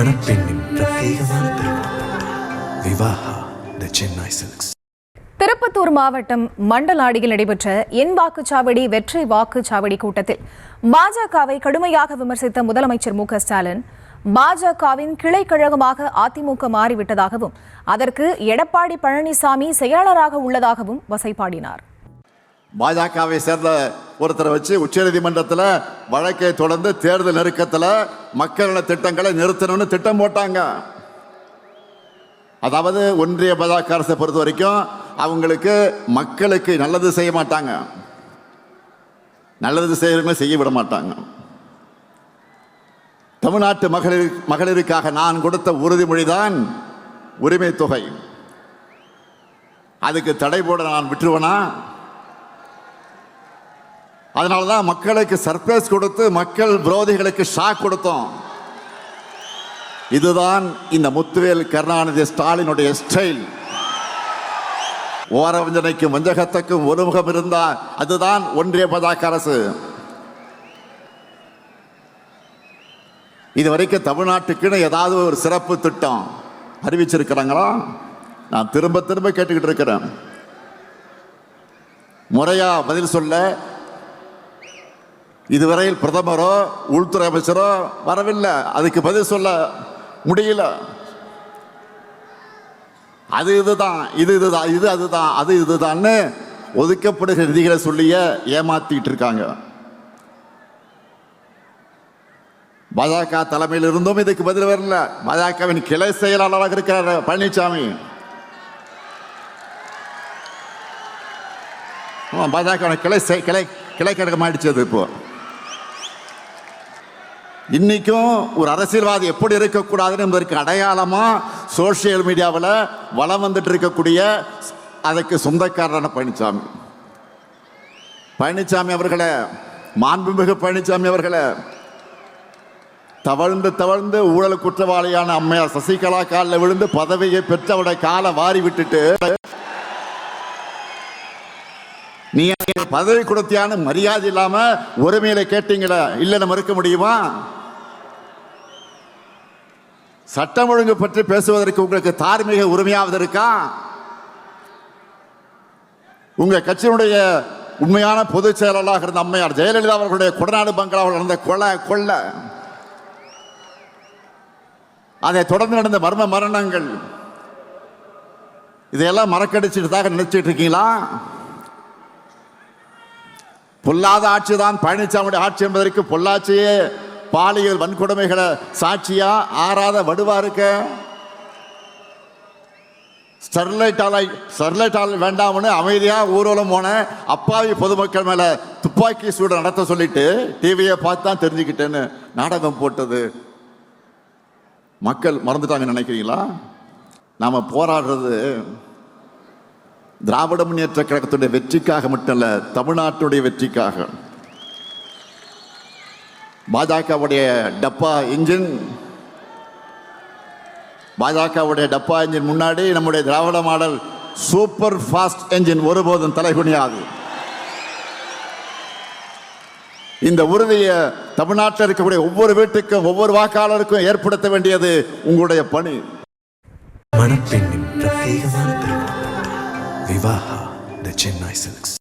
மணப்பெண்ணின் பிரத்யேகமான திருமணம் விவாஹா தி சென்னை சில்க்ஸ். திருப்பத்தூர் மாவட்டம் மண்டலாடியில் நடைபெற்ற என் வாக்குச்சாவடி வெற்றி வாக்குச்சாவடி கூட்டத்தில் பாஜகவை கடுமையாக விமர்சித்த முதலமைச்சர் மு.க.ஸ்டாலின் பாஜகவின் கிளை கழகமாக அதிமுக மாறிவிட்டதாகவும் அதற்கு எடப்பாடி பழனிசாமி செயலாளராக உள்ளதாகவும் வசைபாடினார். பாஜகவை சேர்ந்த ஒருத்தரை வச்சு உச்சநீதிமன்றத்தில் வழக்கை தொடர்ந்து தேர்தல் நெருக்கத்தில் மக்கள் நல திட்டங்களை நிறுத்தணும்னு திட்டம் போட்டாங்க. அதாவது ஒன்றிய பாஜக அரசை பொறுத்த வரைக்கும் அவங்களுக்கு மக்களுக்கு நல்லது செய்ய மாட்டாங்க, நல்லது செய்ய விட மாட்டாங்க. தமிழ்நாட்டு மகளிருக்காக நான் கொடுத்த உறுதிமொழிதான் உரிமை தொகை. அதுக்கு தடை போட நான் விட்டுருவேனா? அதனாலதான் மக்களுக்கு சர்ப்ரைஸ் கொடுத்து மக்கள் விரோதிகளுக்கு ஷாக் கொடுத்தோம். இதுதான் இந்த முத்துவேல் கருணாநிதி ஸ்டாலினுடைய ஸ்டைல். ஓரவஞ்சனைக்கும் வஞ்சகத்துக்கும் ஒருமுகம் இருந்தால் அதுதான் ஒன்றிய பாஜக அரசு. இதுவரைக்கும் தமிழ்நாட்டுக்குன்னு ஏதாவது ஒரு சிறப்பு திட்டம் அறிவிச்சிருக்கிறாங்களா? நான் திரும்ப திரும்ப கேட்டுக்கிட்டு இருக்கிறேன். முறையா பதில் சொல்ல இதுவரையில் பிரதமரோ உள்துறை அமைச்சரோ வரவில்லை. அதுக்கு பதில் சொல்ல முடியல. அது இதுதான், இது இதுதான், இது அதுதான், அது இதுதான்னு ஒதுக்கப்படுகிற நிதிகளை சொல்லிய ஏமாத்திட்டு இருக்காங்க. பாஜக தலைமையில் இருந்தும் இதுக்கு பதில் வரல. பாஜகவின் கிளை செயலாளராக இருக்கிறார் பழனிசாமி. பாஜக கிளை கழகம் ஆயிடுச்சு. இப்போ இன்னைக்கும் ஒரு அரசியல்வாதி எப்படி இருக்கக்கூடாதுன்னு என்பதற்கு அடையாளமா சோசியல் மீடியாவில் வளம் வந்துட்டு இருக்கக்கூடிய அதற்கு சொந்தக்காரரான பழனிசாமி அவர்களே, மாண்புமிகு பழனிசாமி அவர்களே, தவழ்ந்து ஊழல் குற்றவாளியான அம்மையார் சசிகலா காலில் விழுந்து பதவியை பெற்று அவருடைய காலை வாரி விட்டுட்டு நீ பதவி கொடுத்தியான மரியாதை இல்லாம உரிமையில கேட்டீங்களா? இல்லைன்னு மறுக்க முடியுமா? சட்டம் ஒழுங்கு பற்றி பேசுவதற்கு உங்களுக்கு தார்மீக உரிமையாவது இருக்கா? உங்க கட்சியினுடைய உண்மையான பொதுச் செயலாளராக இருந்த அம்மையார் ஜெயலலிதா அவர்களுடைய கொடநாடு பங்களாவில் நடந்த கொள்ளை, அதை தொடர்ந்து நடந்த மர்ம மரணங்கள், இதையெல்லாம் மறக்கடிச்சுட்டு நினைச்சிட்டு இருக்கீங்களா? பொல்லாத ஆட்சி தான் பழனிசாமியுடைய ஆட்சி என்பதற்கு பொள்ளாச்சியே பாலியல் வன்கொடுமைகளை சாட்சியா ஆறாத வடுவா இருக்க. ஸ்டெர்லைட் ஆலை வேண்டாம்னு அமைதியா ஊர்வலம் போன அப்பாவி பொதுமக்கள் மேல துப்பாக்கி சூடு நடத்த சொல்லிட்டு டிவியை பார்த்து தான் தெரிஞ்சுக்கிட்டேன்னு நாடகம் போட்டது மக்கள் மறந்துட்டாங்க நினைக்கிறீங்களா? நாம போராடுறது திராவிட முன்னேற்ற கழகத்துடைய வெற்றிக்காக மட்டுமல்ல, தமிழ்நாட்டுடைய வெற்றிக்காக. பாஜகவுடைய டப்பா இன்ஜின் முன்னாடி நம்முடைய திராவிட மாடல் சூப்பர் ஃபாஸ்ட் என்ஜின் ஒருபோதும் தலைகுனியாது. இந்த உறுதியை தமிழ்நாட்டில் இருக்கக்கூடிய ஒவ்வொரு வீட்டுக்கும் ஒவ்வொரு வாக்காளருக்கும் ஏற்படுத்த வேண்டியது உங்களுடைய பணி. மணப்பெண்ணின் பிரத்யேகமான திருமணம் விவாஹா தி சென்னை சில்க்ஸ்.